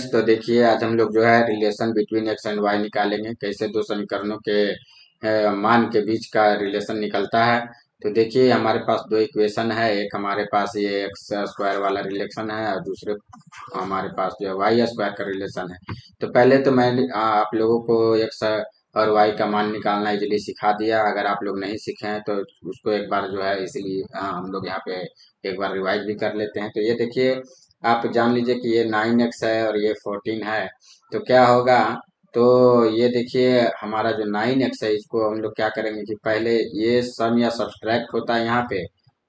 तो देखिए आज हम लोग जो है relation between X and Y निकालेंगे, कैसे दो समीकरणों के मान के बीच का रिलेशन निकलता है। तो देखिए हमारे पास दो इक्वेशन है, एक हमारे पास ये एक्स स्क्वायर वाला रिलेशन है और दूसरे हमारे पास जो है वाई स्क्वायर का रिलेशन है। तो पहले तो मैं आप लोगों को एक्स और वाई का मान निकालना इजीली सिखा दिया। अगर आप लोग नहीं सीखे हैं तो उसको एक बार जो है इसलिए हम लोग यहाँ पे एक बार रिवाइज भी कर लेते हैं। तो ये देखिए आप जान लीजिए कि ये 9x है और ये 14 है। तो क्या होगा, तो ये देखिए हमारा जो 9x है इसको हम लोग क्या करेंगे कि पहले ये सम या सब्सट्रैक्ट होता है यहाँ पे।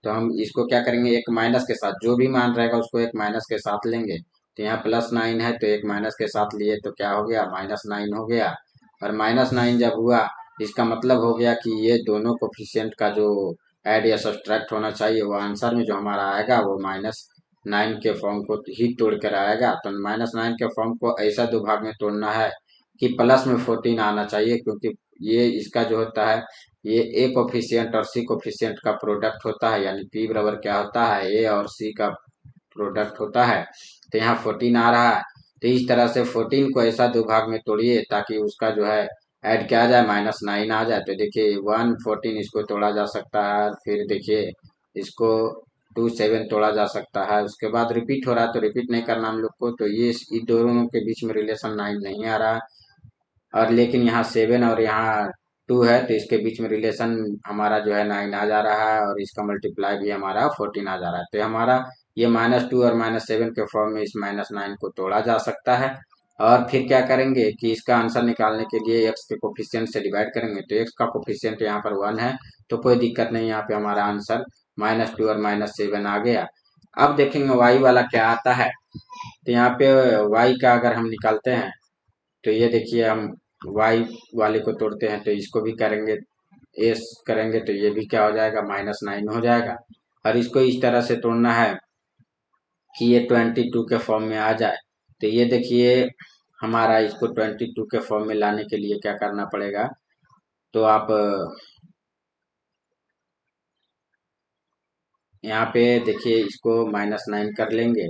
तो हम इसको क्या करेंगे, एक माइनस के साथ जो भी मान रहेगा उसको एक माइनस के साथ लेंगे। तो यहाँ +9 है तो एक माइनस के साथ लिए तो क्या हो गया, -9 हो गया। और -9 जब हुआ इसका मतलब हो गया कि ये दोनों कोफिशिएंट का जो ऐड या सब्सट्रैक्ट होना चाहिए वो आंसर में जो हमारा आएगा वो -9 के फॉर्म को ही तोड़ कर आएगा। तो -9 के फॉर्म को ऐसा दो भाग में तोड़ना है कि प्लस में 14 आना चाहिए, क्योंकि ये इसका जो होता है ये ए कोफिशिएंट और सी कोफिशिएंट का प्रोडक्ट होता है, यानी पी बराबर क्या होता है, ए और सी का प्रोडक्ट होता है। तो यहाँ 14 आ रहा है। तो इस तरह से 14 को ऐसा दो भाग में तोड़िए ताकि उसका जो है ऐड क्या आ जाए, -9 आ जाए। तो देखिए 114 इसको तोड़ा जा सकता है, फिर देखिए इसको 27 तोड़ा जा सकता है। उसके बाद रिपीट हो रहा है तो रिपीट नहीं करना हम लोग को। तो ये इन दोनों के बीच में रिलेशन 9 नहीं आ रहा है। और लेकिन यहाँ 7 और यहाँ 2 है तो इसके बीच में रिलेशन हमारा जो है 9 आ जा रहा है और इसका मल्टीप्लाई भी हमारा 14 आ जा रहा है। तो हमारा ये -2 और -7 के फॉर्म में इस -9 को तोड़ा जा सकता है। और फिर क्या करेंगे कि इसका आंसर निकालने के लिए एक्स के कोफिशिएंट से डिवाइड करेंगे। तो एक्स का कोफिशिएंट यहाँ पर 1 है तो कोई दिक्कत नहीं, यहाँ पे हमारा आंसर -2 और -7 आ गया। अब देखेंगे वाई वाला क्या आता है। तो यहाँ पे वाई का अगर हम निकालते हैं तो ये देखिए हम वाई वाले को तोड़ते हैं तो इसको भी करेंगे, एस करेंगे तो ये भी क्या हो जाएगा, -9 हो जाएगा। और इसको इस तरह से तोड़ना है कि ये 22 के फॉर्म में आ जाए। तो ये देखिए हमारा इसको 22 के फॉर्म में लाने के लिए क्या करना पड़ेगा, तो आप यहाँ पे देखिए इसको -9 कर लेंगे।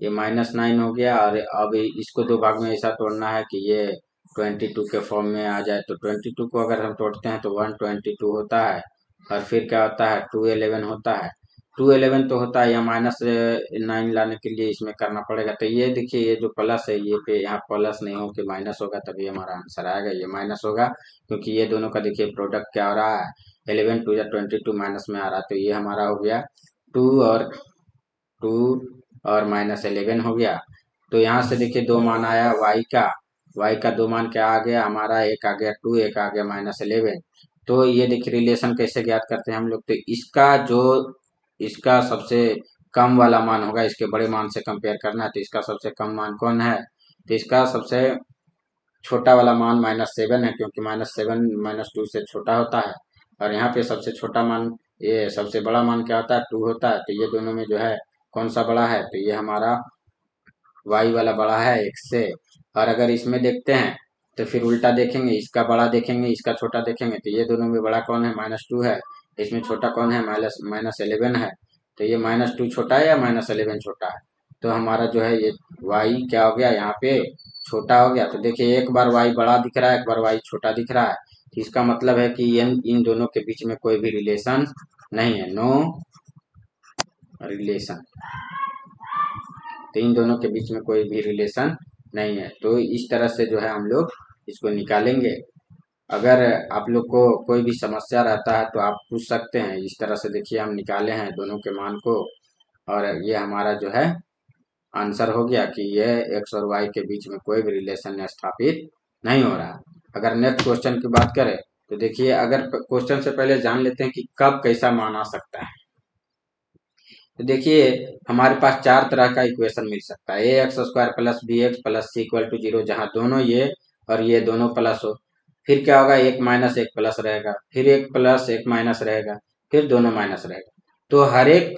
ये -9 हो गया और अब इसको दो भाग में ऐसा तोड़ना है कि ये 22 के फॉर्म में आ जाए। तो 22 को अगर हम तोड़ते हैं तो 122 होता है और फिर क्या होता है 211 होता है। 211 तो होता है, या -9 लाने के लिए इसमें करना पड़ेगा। तो ये देखिए ये जो प्लस है ये पे यहाँ प्लस नहीं हो के माइनस होगा तभी हमारा आंसर आएगा। ये माइनस होगा क्योंकि ये दोनों का देखिए प्रोडक्ट क्या हो रहा है, 11 2 या 22 माइनस में आ रहा है। तो ये हमारा हो गया 2 और 2 और -11 हो गया। तो यहाँ से देखिए दो मान आया y का दो मान क्या आ गया हमारा, एक आ गया 2, एक आ गया -11। तो ये देखिए रिलेशन कैसे ज्ञात करते हैं हम लोग, तो इसका सबसे कम वाला मान होगा, इसके बड़े मान से कंपेयर करना है। तो इसका सबसे कम मान कौन है, तो इसका सबसे छोटा वाला मान -7 है, क्योंकि -7 -2 से छोटा होता है। और यहाँ पे सबसे छोटा मान, ये सबसे बड़ा मान क्या होता है, 2 होता है। तो ये दोनों में जो है कौन सा बड़ा है, तो ये हमारा वाई वाला बड़ा है x से। और अगर इसमें देखते हैं तो फिर उल्टा देखेंगे, इसका बड़ा देखेंगे इसका छोटा देखेंगे। तो ये दोनों में बड़ा कौन है, -2 है, इसमें छोटा कौन है, -11 है। तो ये -2 छोटा है या -11 छोटा है, तो हमारा जो है ये y क्या हो गया यहाँ पे, छोटा हो गया। तो देखिए एक बार y बड़ा दिख रहा है, एक बार y छोटा दिख रहा है। तो इसका मतलब है कि इन दोनों के बीच में कोई भी रिलेशन नहीं है, नो रिलेशन। तो इन दोनों के बीच में कोई भी रिलेशन नहीं है। तो इस तरह से जो है हम लोग इसको निकालेंगे। अगर आप लोग को कोई भी समस्या रहता है तो आप पूछ सकते हैं। इस तरह से देखिए हम निकाले हैं दोनों के मान को और ये हमारा जो है आंसर हो गया कि ये एक्स और वाई के बीच में कोई भी रिलेशन स्थापित नहीं हो रहा। अगर नेक्स्ट क्वेश्चन की बात करें तो देखिए, अगर क्वेश्चन से पहले जान लेते हैं कि कब कैसा मान आ सकता है। तो देखिए हमारे पास चार तरह का इक्वेशन मिल सकता है, A X square plus B X plus C equal to 0, जहाँ दोनों ये और ये दोनों प्लस हो। फिर क्या होगा, एक माइनस एक प्लस रहेगा, फिर एक प्लस एक माइनस रहेगा, फिर दोनों माइनस रहेगा। तो हर एक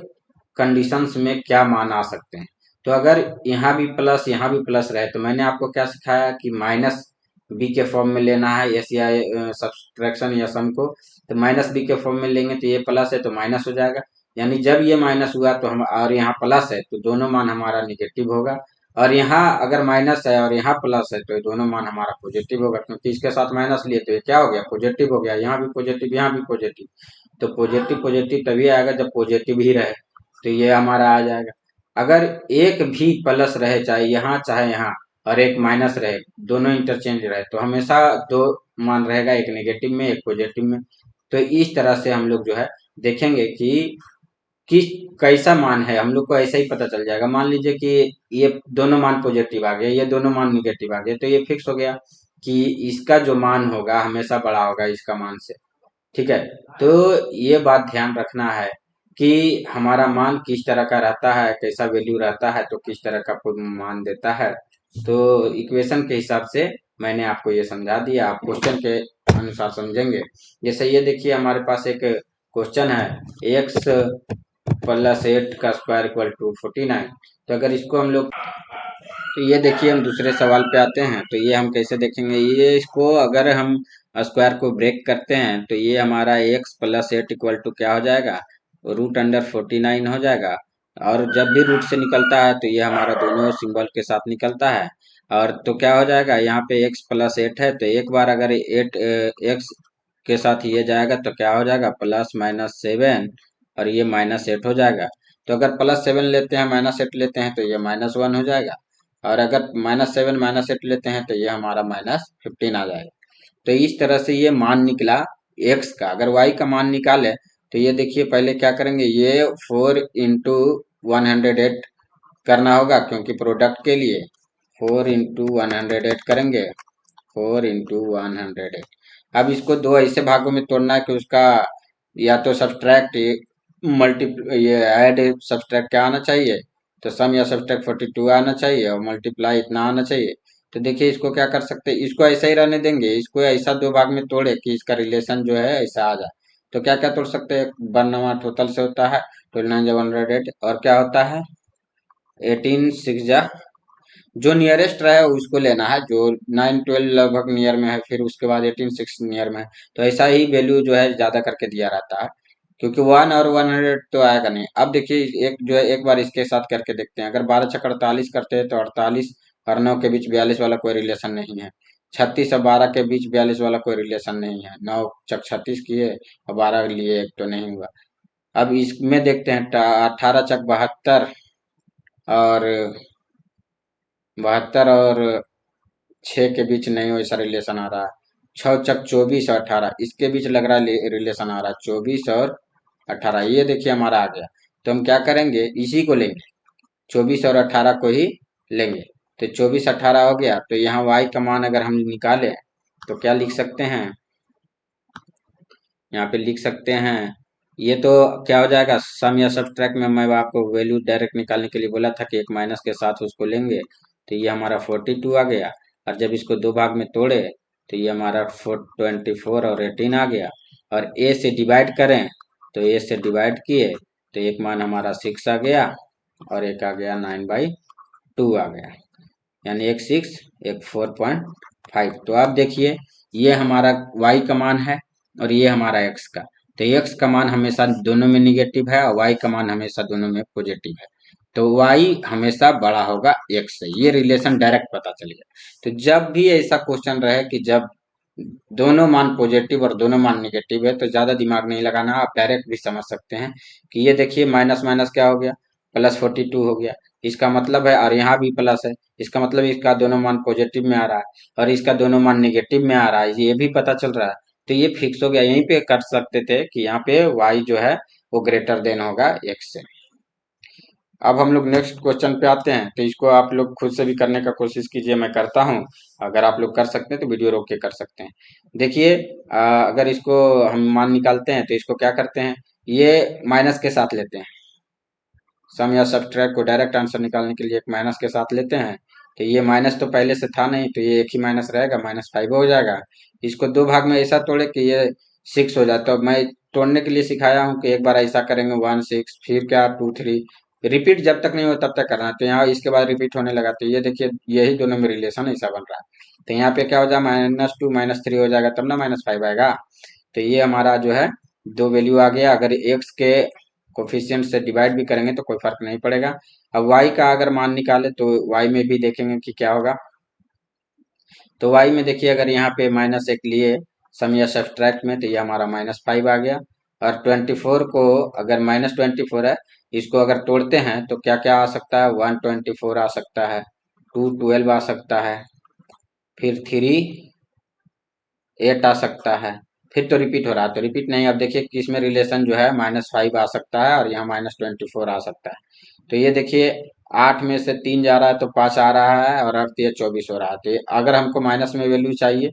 कंडीशंस में क्या मान आ सकते हैं। तो अगर यहाँ भी प्लस यहाँ भी प्लस रहे तो मैंने आपको क्या सिखाया कि माइनस बी के फॉर्म में लेना है एस या सब्सट्रैक्शन या सम को। तो माइनस बी के फॉर्म में लेंगे तो ये प्लस है तो माइनस हो जाएगा, यानी जब ये माइनस हुआ तो हम, और यहाँ प्लस है तो दोनों मान हमारा निगेटिव होगा। और यहाँ अगर माइनस है और यहाँ प्लस है तो ये दोनों मान हमारा पॉजिटिव होगा, क्योंकि इसके साथ माइनस लिए तो ये क्या हो गया, पॉजिटिव हो गया। यहाँ भी पॉजिटिव, यहाँ भी पॉजिटिव, तो पॉजिटिव पॉजिटिव तभी आएगा जब पॉजिटिव ही रहे, तो ये हमारा आ जाएगा। अगर एक भी प्लस रहे, चाहे यहाँ चाहे यहाँ, और एक माइनस रहे, दोनों इंटरचेंज रहे, तो हमेशा दो मान रहेगा, एक नेगेटिव में एक पॉजिटिव में। तो इस तरह से हम लोग जो है देखेंगे कि किस कैसा मान है, हम लोग को ऐसा ही पता चल जाएगा। मान लीजिए कि ये दोनों मान पॉजिटिव आ गए, ये दोनों मान निगेटिव आ गए, तो ये फिक्स हो गया कि इसका जो मान होगा हमेशा बड़ा होगा इसका मान से। ठीक है, तो ये बात ध्यान रखना है कि हमारा मान किस तरह का रहता है, कैसा वैल्यू रहता है, तो किस तरह का मान देता है। तो इक्वेशन के हिसाब से मैंने आपको ये समझा दिया, आप क्वेश्चन के अनुसार समझेंगे। जैसे ये देखिए हमारे पास एक क्वेश्चन है, एक्स प्लस एट का स्क्वायर इक्वल टू 49। तो अगर इसको हम लोग, तो ये देखिए हम दूसरे सवाल पे आते हैं। तो ये हम कैसे देखेंगे, ये इसको अगर हम स्क्वायर को ब्रेक करते हैं तो ये हमारा X plus eight equal to क्या हो जाएगा, रूट अंडर 49 हो जाएगा। और जब भी रूट से निकलता है तो ये हमारा दोनों सिंबल के साथ निकलता है। और तो क्या हो जाएगा, यहाँ पे एक्स प्लस एट है, तो एक बार अगर एट एक्स के साथ ये जाएगा तो क्या हो जाएगा, प्लस माइनस 7, और ये माइनस एट हो जाएगा। तो अगर प्लस 7 लेते हैं माइनस एट लेते हैं तो ये माइनस 1 हो जाएगा। और अगर माइनस 7 माइनस एट लेते हैं तो ये हमारा माइनस 15 आ जाएगा। तो इस तरह से ये मान निकला एक्स का। अगर वाई का मान निकाले तो ये देखिए पहले क्या करेंगे, ये 4 × 108 करना होगा, क्योंकि प्रोडक्ट के लिए 4 × 108 करेंगे, 4 × 108। अब इसको दो ऐसे भागों में तोड़ना है कि उसका या तो सब्सट्रैक्ट मल्टीप्लाई, ये ऐड सब्सट्रैक्ट क्या आना चाहिए, तो सम या सब्सट्रैक्ट 42 आना चाहिए, और मल्टीप्लाई इतना आना चाहिए। तो देखिए इसको क्या कर सकते हैं, इसको ऐसा ही रहने देंगे, इसको ऐसा दो भाग में तोड़े कि इसका रिलेशन जो है ऐसा आ जाए। तो क्या क्या तोड़ सकते हैं, 1 टोटल से होता है 29 और क्या होता है 18 6 जा, जो नियरेस्ट रहे उसको लेना है, जो 9 12 लगभग नियर में है, फिर उसके बाद 18 6 नियर में है। तो ऐसा ही वैल्यू जो है ज्यादा करके दिया रहता है, क्योंकि 1 और 100 तो आएगा नहीं। अब देखिए एक जो है एक बार इसके साथ करके देखते हैं, अगर 12 × 6 = 48 करते हैं तो 48 और 9 के बीच 42 वाला कोई रिलेशन नहीं है। 36 और 12 के बीच 42 वाला कोई रिलेशन नहीं है। 9 चक 36 किए और 12 लिए, एक तो नहीं हुआ। अब इसमें देखते हैं 18 चक 72 और 6 के बीच नहीं वैसा रिलेशन आ रहा है। 6 चक 24 और 18 इसके बीच लग रहा है रिलेशन आ रहा है, 24 और 18, ये देखिए हमारा आ गया। तो हम क्या करेंगे, इसी को लेंगे, 24 और 18 को ही लेंगे। तो 24 18 हो गया, तो यहाँ y का मान अगर हम निकालें तो क्या लिख सकते हैं, यहाँ पे लिख सकते हैं, ये तो क्या हो जाएगा, सम या सब्ट्रैक्ट में मैं आपको वैल्यू डायरेक्ट निकालने के लिए बोला था कि एक माइनस के साथ उसको लेंगे। तो ये हमारा 42 आ गया, और जब इसको दो भाग में तोड़े तो ये हमारा 24 और 18 आ गया। और ए से डिवाइड करें तो ए से डिवाइड किए तो एक मान हमारा 6 आ गया, और एक आ गया 9/2 आ गया, यानी एक 6 एक 4.5। तो आप देखिए ये हमारा y का मान है और ये हमारा x का। तो x का मान हमेशा दोनों में निगेटिव है और y का मान हमेशा दोनों में पॉजिटिव है। तो y हमेशा बड़ा होगा x से, ये रिलेशन डायरेक्ट पता चल गया। तो जब भी ऐसा क्वेश्चन रहे कि जब दोनों मान पॉजिटिव और दोनों मान निगेटिव है तो ज्यादा दिमाग नहीं लगाना, आप डायरेक्ट भी समझ सकते हैं कि ये देखिए माइनस माइनस क्या हो गया, प्लस 42 हो गया। इसका मतलब है, और यहाँ भी प्लस है, इसका मतलब इसका दोनों मान पॉजिटिव में आ रहा है, और इसका दोनों मान निगेटिव में आ रहा है, ये भी पता चल रहा है। तो ये फिक्स हो गया, यहीं पे कर सकते थे कि यहाँ पे y जो है वो ग्रेटर देन होगा x से। अब हम लोग नेक्स्ट क्वेश्चन पे आते हैं, तो इसको आप लोग खुद से भी करने का कोशिश कीजिए, मैं करता हूँ। अगर आप लोग कर सकते हैं तो वीडियो रोक के कर सकते हैं। देखिए अगर इसको हम मान निकालते हैं तो इसको क्या करते हैं, ये माइनस के साथ लेते हैं, सम या सब्ट्रैक्ट को डायरेक्ट आंसर निकालने के लिए एक माइनस के साथ लेते हैं। तो ये माइनस तो पहले से था नहीं, तो ये एक ही माइनस रहेगा, -5 हो जाएगा। इसको दो भाग में ऐसा तोड़े कि ये 6 हो जाए। तो मैं तोड़ने के लिए सिखाया हूँ कि एक बार ऐसा करेंगे 1 6, फिर क्या 2 3, रिपीट जब तक नहीं हो तब तक करना है। तो यहाँ इसके बाद रिपीट होने लगा, तो ये देखिए यही दोनों में रिलेशन ऐसा बन रहा है। तो यहाँ पे क्या हो जाए, -2 -3 हो जाएगा, तब ना -5 आएगा। तो ये हमारा जो है दो वैल्यू आ गया। अगर एक्स के कोफिशिएंट से डिवाइड भी करेंगे तो कोई फर्क नहीं पड़ेगा। अब y का अगर मान निकाले तो y में भी देखेंगे कि क्या होगा। तो y में देखिए अगर यहाँ पे -1 लिए सम या सब्ट्रैक्ट में तो ये हमारा -5 आ गया। और 24 को अगर -24 है, इसको अगर तोड़ते हैं तो क्या क्या आ सकता है, 124 आ सकता है, 212 आ सकता है, फिर 8 आ सकता है। फिर तो रिपीट हो रहा है, तो रिपीट नहीं। अब देखिए कि इसमें रिलेशन जो है -5 आ सकता है और यहाँ -24 आ सकता है। तो ये देखिए 8 में से 3 जा रहा है तो 5 आ रहा है और अर्थ ये 24 हो रहा है। तो अगर हमको माइनस में वैल्यू चाहिए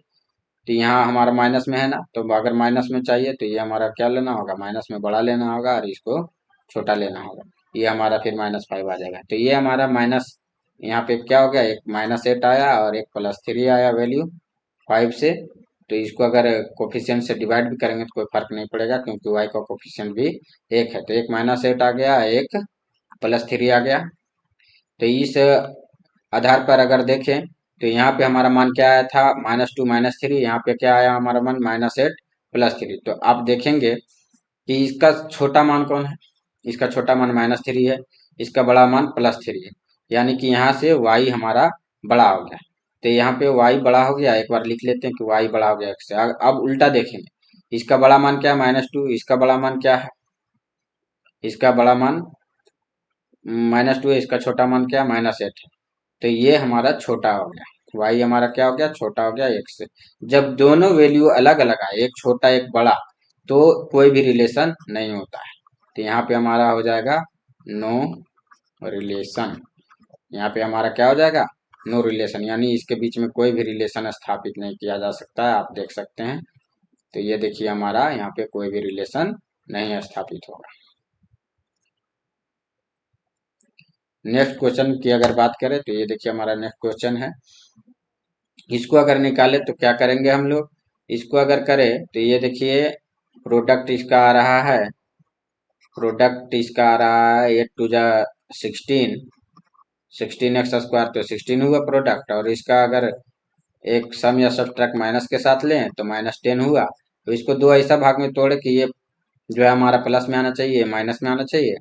तो यहाँ हमारा माइनस में है ना, तो अगर माइनस में चाहिए तो ये हमारा क्या लेना होगा, माइनस में बड़ा लेना होगा और इसको छोटा लेना होगा। ये हमारा फिर -5 आ जाएगा। तो ये हमारा माइनस, यहाँ पे क्या हो गया, एक -8 आया और एक +3 आया वैल्यू 5 से। तो इसको अगर कोफिशिएंट से डिवाइड भी करेंगे तो कोई फर्क नहीं पड़ेगा क्योंकि y का कोफिशिएंट भी 1 है। तो एक -8 आ गया, एक +3 आ गया। तो इस आधार पर अगर देखें तो यहाँ पे हमारा मान क्या आया था, -2 -3, यहाँ पे क्या आया हमारा मान -8 +3। तो आप देखेंगे कि इसका छोटा मान कौन है, इसका छोटा मान -3 है, इसका बड़ा मान +3 है। यानी कि यहाँ से y हमारा बड़ा हो गया। तो यहाँ पे y बड़ा हो गया, एक बार लिख लेते हैं कि y बड़ा हो गया x से। अब उल्टा देखेंगे, इसका बड़ा मान क्या है, -2, इसका बड़ा मान क्या है, इसका बड़ा मान -2 है, इसका छोटा मान क्या है, -8 है। तो ये हमारा छोटा हो गया, y हमारा क्या हो गया, छोटा हो गया x से। जब दोनों वैल्यू अलग अलग आए, एक छोटा एक बड़ा, तो कोई भी रिलेशन नहीं होता है। तो यहाँ पे हमारा हो जाएगा नो रिलेशन। यहाँ पे हमारा क्या हो जाएगा, नो रिलेशन, यानी इसके बीच में कोई भी रिलेशन स्थापित नहीं किया जा सकता है, आप देख सकते हैं। तो ये देखिए हमारा यहाँ पे कोई भी रिलेशन नहीं स्थापित होगा। नेक्स्ट क्वेश्चन की अगर बात करें तो ये देखिए हमारा नेक्स्ट क्वेश्चन है। इसको अगर निकाले तो क्या करेंगे हम लोग, इसको अगर करें तो ये देखिए प्रोडक्ट इसका आ रहा है, प्रोडक्ट इसका आ रहा है 8 टू जा 16, 16x² तो 16 हुआ प्रोडक्ट। और इसका अगर एक सम या सब्ट्रैक्ट माइनस के साथ लें तो -10 हुआ। तो इसको दो ऐसा भाग में तोड़े कि ये जो है हमारा प्लस में आना चाहिए, माइनस में आना चाहिए।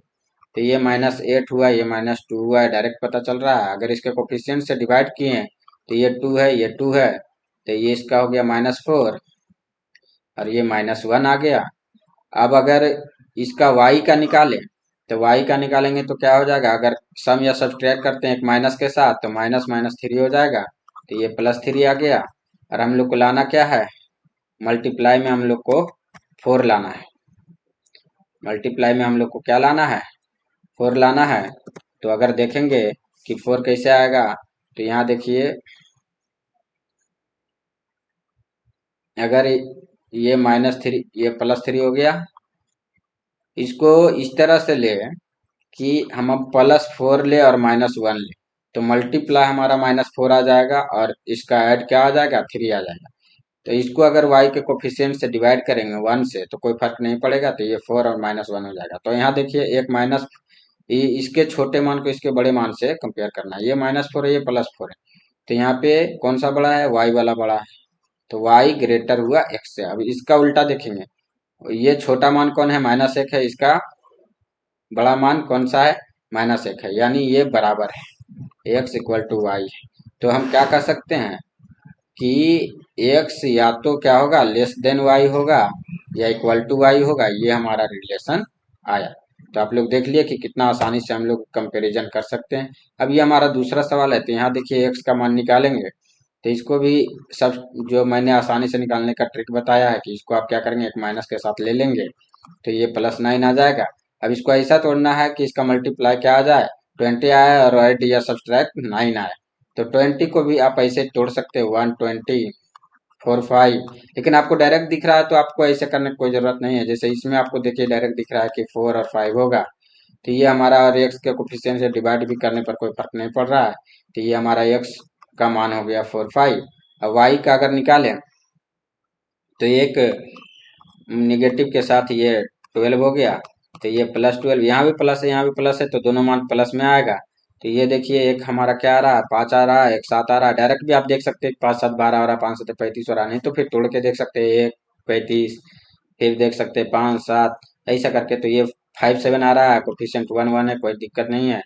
तो ये -8 हुआ, ये -2 हुआ है, डायरेक्ट पता चल रहा है। अगर इसके कोफिशिएंट से डिवाइड किए हैं तो ये 2 है, ये 2 है, तो ये इसका हो गया -4 और ये -1 आ गया। अब अगर इसका y का निकालें तो y का निकालेंगे तो क्या हो जाएगा, अगर सम या सब्ट्रैक्ट करते हैं एक माइनस के साथ तो -3 हो जाएगा। तो ये +3 आ गया। और हम लोग को लाना क्या है, मल्टीप्लाई में हम लोग को 4 लाना है। मल्टीप्लाई में हम लोग को क्या लाना है, 4 लाना है। तो अगर देखेंगे कि 4 कैसे आएगा, तो यहाँ देखिए अगर ये -3 ये +3 हो गया, इसको इस तरह से ले कि हम अब +4 ले और -1 ले, तो मल्टीप्लाई हमारा -4 आ जाएगा और इसका ऐड क्या आ जाएगा, 3 आ जाएगा। तो इसको अगर y के कोफिशिएंट से डिवाइड करेंगे 1 से तो कोई फर्क नहीं पड़ेगा। तो ये 4 और -1 हो जाएगा। तो यहाँ देखिए एक माइनस, इसके छोटे मान को इसके बड़े मान से कंपेयर करना है, ये -4 है, ये +4 है। तो यहाँ पे कौन सा बड़ा है, y वाला बड़ा है। तो y ग्रेटर हुआ x से। अब इसका उल्टा देखेंगे, ये छोटा मान कौन है, -1 है, इसका बड़ा मान कौन सा है, -1 है, यानी ये बराबर है, x = y है। तो हम क्या कर सकते हैं कि x या तो क्या होगा, लेस देन y होगा या इक्वल टू y होगा। ये हमारा रिलेशन आया। तो आप लोग देख लिए कि कितना आसानी से हम लोग कंपैरिजन कर सकते हैं। अब ये हमारा दूसरा सवाल है। तो यहाँ देखिए x का मान निकालेंगे, तो इसको भी सब जो मैंने आसानी से निकालने का ट्रिक बताया है कि इसको आप क्या करेंगे, एक माइनस के साथ ले लेंगे तो ये +9 आ जाएगा। अब इसको ऐसा तोड़ना है कि इसका मल्टीप्लाई क्या आ जाए, 20 आए और ऐड या सब्ट्रैक्ट 9 आए। तो 20 को भी आप ऐसे तोड़ सकते हो, 120 4 5। लेकिन आपको डायरेक्ट दिख रहा है तो आपको ऐसे करने की कोई जरूरत नहीं है। जैसे इसमें आपको देखिए डायरेक्ट दिख रहा है कि 4 और 5 होगा। तो ये हमारा, और x के कोफिशिएंट से डिवाइड भी करने पर कोई फर्क नहीं पड़ रहा है। तो ये हमारा x का मान हो गया 4 5। अब y का अगर निकालें तो एक निगेटिव के साथ ये 12 हो गया। तो ये +12, यहाँ भी प्लस है, यहाँ भी प्लस है, तो दोनों मान प्लस में आएगा। तो ये देखिए एक हमारा क्या आ रहा है, 5 आ रहा है, एक 7 आ रहा है। डायरेक्ट भी आप देख सकते हैं 5 7 12 आ रहा है, 5 7 35 हो रहा है। नहीं तो फिर तोड़ के देख सकते हैं, 1 35, फिर देख सकते हैं 5 7, ऐसा करके। तो ये 5 7 आ रहा है, कोफिशिएंट 1 1 है, कोई दिक्कत नहीं है।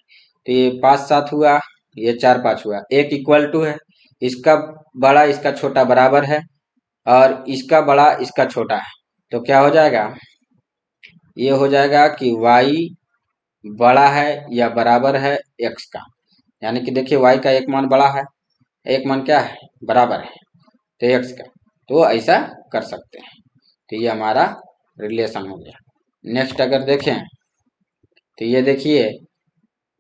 तो ये 5 7 हुआ, ये 4 5 हुआ, एक इक्वल टू है, इसका बड़ा इसका छोटा बराबर है, और इसका बड़ा इसका छोटा है। तो क्या हो जाएगा, ये हो जाएगा कि y बड़ा है या बराबर है x का। यानी कि देखिए y का एक मान बड़ा है, एक मान क्या है, बराबर है, तो x का। तो ऐसा कर सकते हैं। तो ये हमारा रिलेशन हो गया। नेक्स्ट अगर देखें तो ये देखिए,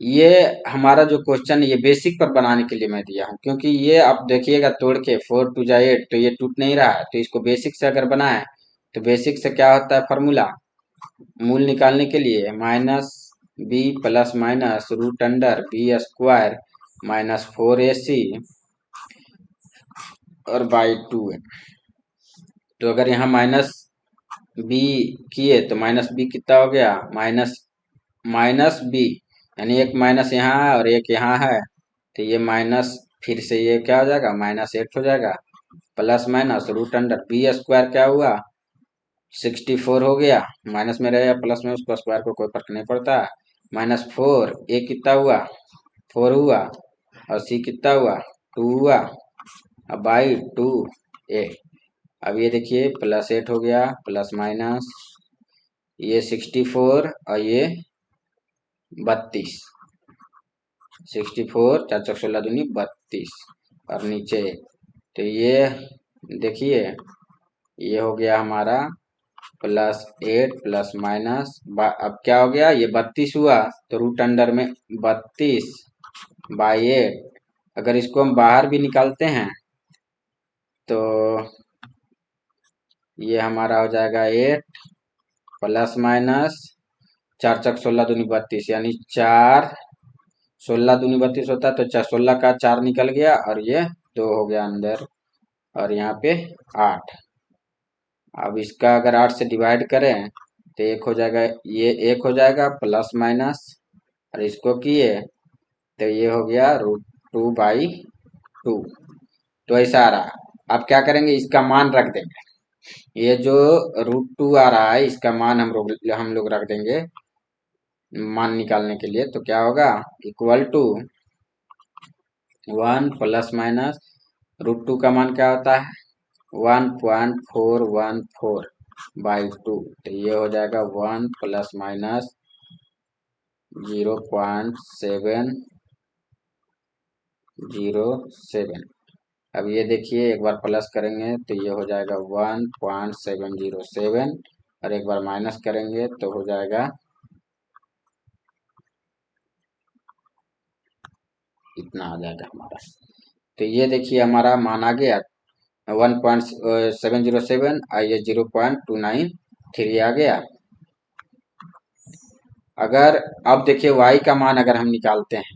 ये हमारा जो क्वेश्चन ये बेसिक पर बनाने के लिए मैं दिया हूँ, क्योंकि ये आप देखिएगा तोड़ के 4 2 जा 8, तो ये टूट नहीं रहा है। तो इसको बेसिक से अगर बनाए तो बेसिक से क्या होता है फॉर्मूला, मूल निकालने के लिए -b plus minus root under B square -4ac और बाई 2 है। तो अगर यहाँ -b किए तो -b कितना हो गया, माइनस बी, यानी एक माइनस यहाँ है और एक यहाँ है, तो ये माइनस फिर से ये क्या हो जाएगा, -8 हो जाएगा, plus minus root under B square क्या हुआ, 64 हो गया, माइनस में रहेगा प्लस में, उसको स्क्वायर को कोई फर्क नहीं पड़ता, -4, ए कितना हुआ, 4 हुआ, और सी कितना हुआ, 2 हुआ, अब बाई 2 ए। अब ये देखिए +8 हो गया, प्लस माइनस ये 64 और ये 32, 64 4 4 16 दूनी 32, और नीचे तो ये देखिए ये हो गया हमारा +8 प्लस माइनस, अब क्या हो गया, ये 32 हुआ, तो रूट अंडर में 32 बाई 8। अगर इसको हम बाहर भी निकालते हैं तो ये हमारा हो जाएगा 8 प्लस माइनस 4 4 16 दूनी 32, यानी 4 16 दूनी 32 होता है, तो 16 का 4 निकल गया, और ये 2 हो गया अंदर, और यहाँ पे 8। अब इसका अगर 8 से डिवाइड करें तो एक हो जाएगा, ये एक हो जाएगा प्लस माइनस, और इसको किए तो ये हो गया √2/2। तो ऐसा आ रहा। अब क्या करेंगे, इसका मान रख देंगे, ये जो √2 आ रहा है इसका मान हम लोग रख देंगे मान निकालने के लिए। तो क्या होगा, इक्वल टू 1 प्लस माइनस √2 का मान क्या होता है, 1.414/2। तो ये हो जाएगा 1 प्लस माइनस 0.707। अब ये देखिए एक बार प्लस करेंगे तो ये हो जाएगा 1.707, और एक बार माइनस करेंगे तो हो जाएगा इतना आ जाएगा हमारा। तो ये देखिए हमारा मान आ गया 1.707, और ये 0.293 आ गया। अगर अब देखिए y का मान अगर हम निकालते हैं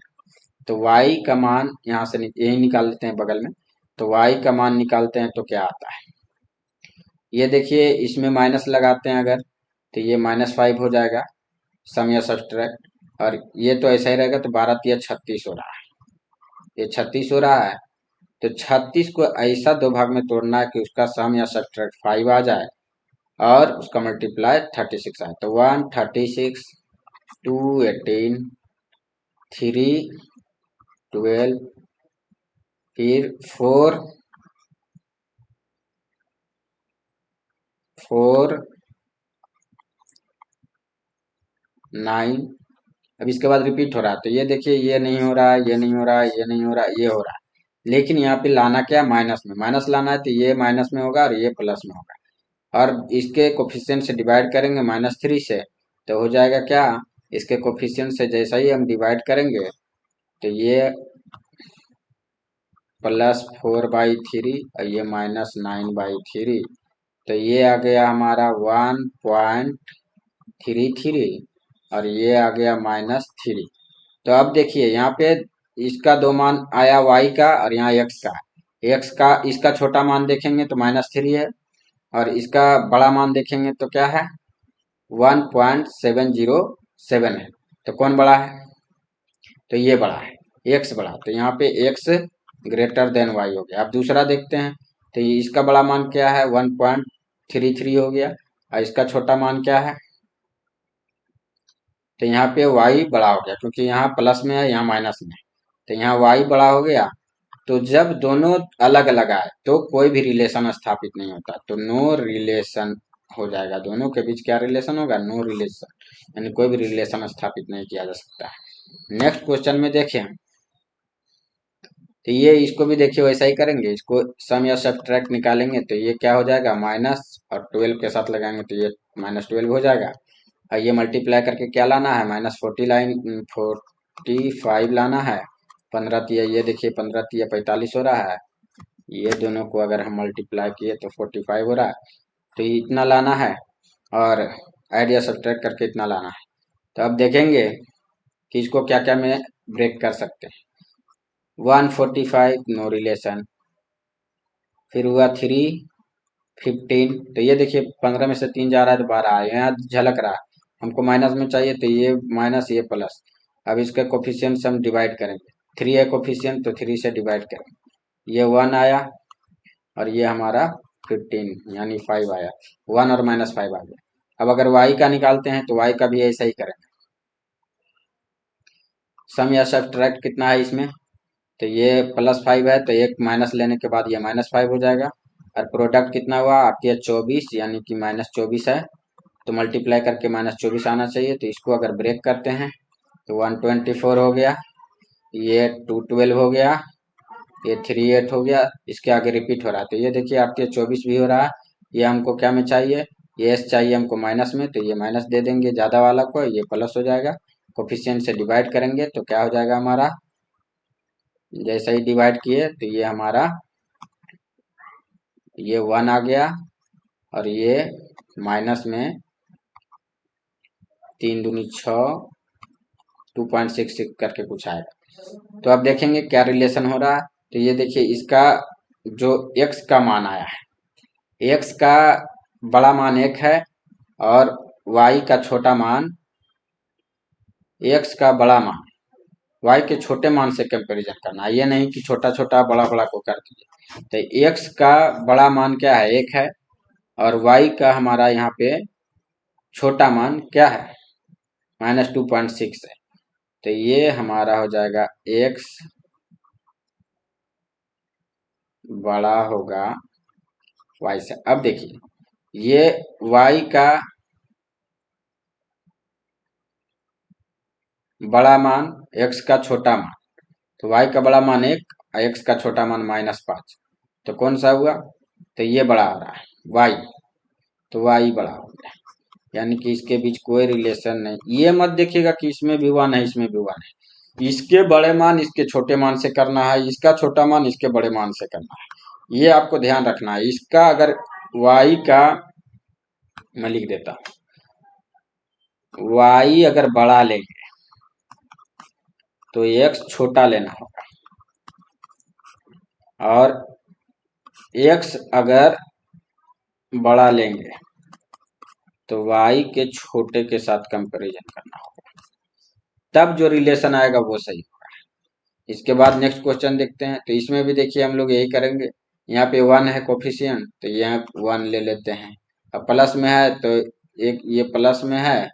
तो y का मान यहाँ से यही निकाल लेते हैं बगल में। तो y का मान निकालते हैं तो क्या आता है, ये देखिए इसमें माइनस लगाते हैं अगर, तो ये -5 हो जाएगा सम या सब्ट्रैक्ट, और ये तो ऐसा ही रहेगा, तो 12 तिया 36 हो रहा है, ये 36 हो रहा है। तो 36 को ऐसा दो भाग में तोड़ना है कि उसका सम या सब्ट्रैक्ट 5 आ जाए और उसका मल्टीप्लाई 36 आए। तो 136 2 18 3 12 फिर 4 4 9। अब इसके बाद रिपीट हो रहा है, तो ये देखिए ये नहीं हो रहा है, ये नहीं हो रहा है, ये नहीं हो रहा है, ये हो रहा है, लेकिन यहाँ पे लाना क्या, माइनस में, माइनस लाना है, तो ये माइनस में होगा और ये प्लस में होगा, और इसके कोफिशिएंट से डिवाइड करेंगे -3 से, तो हो जाएगा क्या, इसके कोफिशिएंट से जैसा ही हम डिवाइड करेंगे तो ये +4/3 और ये -9/3, तो ये आ गया हमारा 1.33, और ये आ गया -3। तो अब देखिए यहाँ पे इसका दो मान आया y का, और यहाँ x का इसका छोटा मान देखेंगे तो -3 है, और इसका बड़ा मान देखेंगे तो क्या है, 1.707 है। तो कौन बड़ा है, तो ये बड़ा है, x बड़ा, तो यहाँ पे x ग्रेटर देन y हो गया। अब दूसरा देखते हैं, तो ये इसका बड़ा मान क्या है, 1.33 हो गया, और इसका छोटा मान क्या है, तो यहाँ पे y बड़ा हो गया, क्योंकि यहाँ प्लस में है यहाँ माइनस में है, तो यहाँ y बड़ा हो गया। तो जब दोनों अलग अलग आए तो कोई भी रिलेशन स्थापित नहीं होता, तो नो रिलेशन हो जाएगा। दोनों के बीच क्या रिलेशन होगा? नो रिलेशन, यानी कोई भी रिलेशन स्थापित नहीं किया जा सकता है। नेक्स्ट क्वेश्चन में देखें, तो ये इसको भी देखिए वैसा ही करेंगे। इसको सम या सब्ट्रैक्ट निकालेंगे तो ये क्या हो जाएगा? माइनस, और 12 के साथ लगाएंगे तो ये -12 हो जाएगा। और ये मल्टीप्लाई करके क्या लाना है? -45 लाना है। 15 तिया, ये देखिए 15 तिया 45 हो रहा है। ये दोनों को अगर हम मल्टीप्लाई किए तो 45 हो रहा है। तो ये इतना लाना है, और ऐड या सब्ट्रैक्ट करके इतना लाना है। तो अब देखेंगे कि इसको क्या क्या में ब्रेक कर सकते हैं। 145 नो रिलेशन, फिर हुआ 315, तो ये देखिए 15 में से 3 जा रहा है तो 12 है, यहाँ झलक रहा है। हमको माइनस में चाहिए तो ये माइनस ये प्लस। अब इसके कोफिशिएंट से हम डिवाइड करेंगे। 3 है कोफिशिएंट तो 3 से डिवाइड करेंगे, ये 1 आया, और ये हमारा 15 यानी 5 आया। 1 और -5 आ गया। अब अगर y का निकालते हैं तो y का भी ऐसा ही करेंगे। सम या सब्ट्रैक्ट कितना है इसमें? तो ये +5 है, तो एक माइनस लेने के बाद ये -5 हो जाएगा। और प्रोडक्ट कितना हुआ? आपके 24, यानी कि -24 है, तो मल्टीप्लाई करके -24 आना चाहिए। तो इसको अगर ब्रेक करते हैं तो 124 हो गया, ये 212 हो गया, ये 38 हो गया। इसके आगे रिपीट हो रहा है, तो ये देखिए आपके 24 भी हो रहा है। ये हमको क्या में चाहिए? ये एस चाहिए हमको माइनस में, तो ये माइनस दे देंगे ज़्यादा वाला को, ये प्लस हो जाएगा। कोफिशिएंट से डिवाइड करेंगे तो क्या हो जाएगा हमारा? जैसे ही डिवाइड किए तो ये हमारा ये 1 आ गया, और ये माइनस में 3 दूनी 6, 2.66 करके कुछ आएगा। तो अब देखेंगे क्या रिलेशन हो रहा है। तो ये देखिए इसका जो x का मान आया है, x का बड़ा मान 1 है, और y का छोटा मान, x का बड़ा मान y के छोटे मान से कंपैरिजन करना है, ये नहीं कि छोटा छोटा बड़ा बड़ा को कर दीजिए। तो x का बड़ा मान क्या है? 1 है, और y का हमारा यहाँ पे छोटा मान क्या है? -2.6 है। तो ये हमारा हो जाएगा x बड़ा होगा y से। अब देखिए ये y का बड़ा मान, x का छोटा मान, तो y का बड़ा मान 1, x का छोटा मान -5, तो कौन सा हुआ? तो ये बड़ा आ रहा है y, तो y बड़ा हो गया, यानी कि इसके बीच कोई रिलेशन नहीं। ये मत देखिएगा कि इसमें भी 1 है इसमें भी 1 है। इसके बड़े मान इसके छोटे मान से करना है, इसका छोटा मान इसके बड़े मान से करना है, ये आपको ध्यान रखना है। इसका अगर y का, मैं लिख देता हूँ, y अगर बड़ा लेंगे तो x छोटा लेना होगा, और x अगर बड़ा लेंगे तो y के छोटे के साथ कंपैरिजन करना होगा, तब जो रिलेशन आएगा वो सही होगा। इसके बाद नेक्स्ट क्वेश्चन देखते हैं। तो इसमें भी देखिए हम लोग यही करेंगे। यहाँ पे 1 है कोफिशिएंट, तो यहाँ 1 ले लेते हैं। अब प्लस में है तो एक ये प्लस में है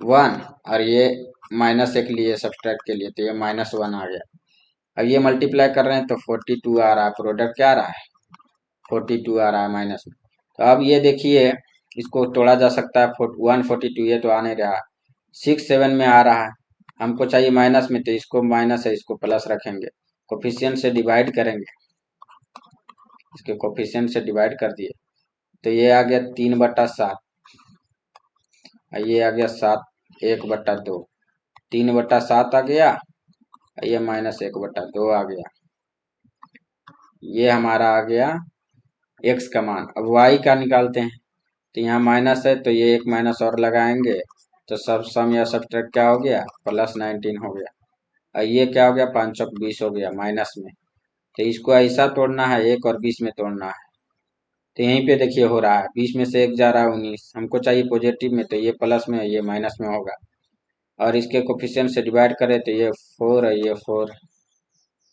1, और ये -1 लिए सब्ट्रैक्ट के लिए, तो ये -1 आ गया। अब ये मल्टीप्लाई कर रहे हैं तो 42 आ रहा है, प्रोडक्ट क्या आ रहा है? 42 आ रहा है माइनस में। तो अब ये देखिए इसको तोड़ा जा सकता है। 142, ये तो आ नहीं रहा, 6 7 में आ रहा है। हमको चाहिए माइनस में, तो इसको माइनस है, इसको प्लस रखेंगे, कोफिशिएंट से डिवाइड करेंगे। इसके कोफिशिएंट से डिवाइड कर दिए तो ये आ गया 3/7, ये आ गया 7, 1/2, 3/7 आ गया, ये -1/2 आ गया। ये हमारा आ गया x का मान। अब y का निकालते हैं, तो यहाँ माइनस है तो ये एक माइनस और लगाएंगे, तो सब सम या सब्ट्रैक्ट क्या हो गया? +19 हो गया। और ये क्या हो गया? 5 चौक 20 हो गया माइनस में। तो इसको ऐसा तोड़ना है, 1 और 20 में तोड़ना है। तो यहीं पे देखिए हो रहा है, 20 में से 1 जा रहा है 19, हमको चाहिए पॉजिटिव में, तो ये प्लस में ये माइनस में होगा। और इसके कोफिशिएंट से डिवाइड करें तो ये 4 है, ये 4,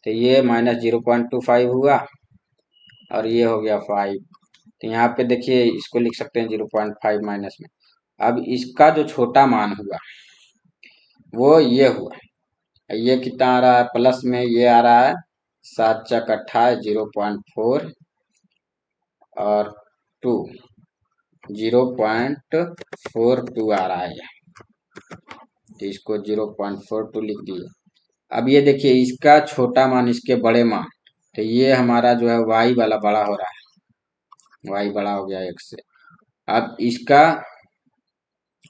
तो ये -0.25 हुआ, और ये हो गया 5। तो यहाँ पे देखिए इसको लिख सकते हैं 0.5 माइनस में। अब इसका जो छोटा मान हुआ, वो ये हुआ। ये कितना आ रहा है प्लस में, ये आ रहा है 7 × 8 0.4 और 2 0.42 आ रहा है ये। तो इसको 0.42 लिख दिए। अब ये देखिए इसका छोटा मान इसके बड़े मान, तो ये हमारा जो है y वाला बड़ा हो रहा है, y बड़ा हो गया x से। अब इसका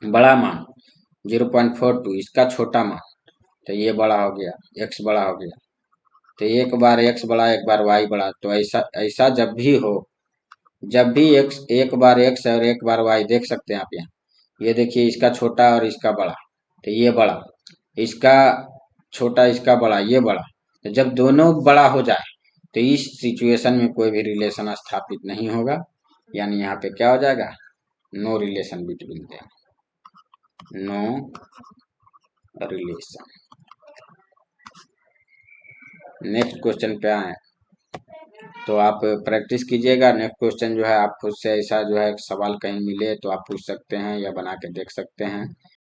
बड़ा मान 0.42, इसका छोटा मान, तो ये बड़ा हो गया, x बड़ा हो गया। तो एक बार x बड़ा एक बार y बड़ा, तो ऐसा ऐसा जब भी हो, जब भी x एक बार x और एक बार y, देख सकते हैं आप यहाँ। ये देखिए इसका छोटा और इसका बड़ा, तो ये बड़ा, इसका छोटा इसका बड़ा, ये बड़ा। तो जब दोनों बड़ा हो जाए तो इस सिचुएशन में कोई भी रिलेशन स्थापित नहीं होगा, यानी यहाँ पे क्या हो जाएगा, no relation between them, no relation. Next question पे आए, तो आप प्रैक्टिस कीजिएगा। नेक्स्ट क्वेश्चन जो है आप खुद से ऐसा जो है सवाल कहीं मिले तो आप पूछ सकते हैं या बना के देख सकते हैं।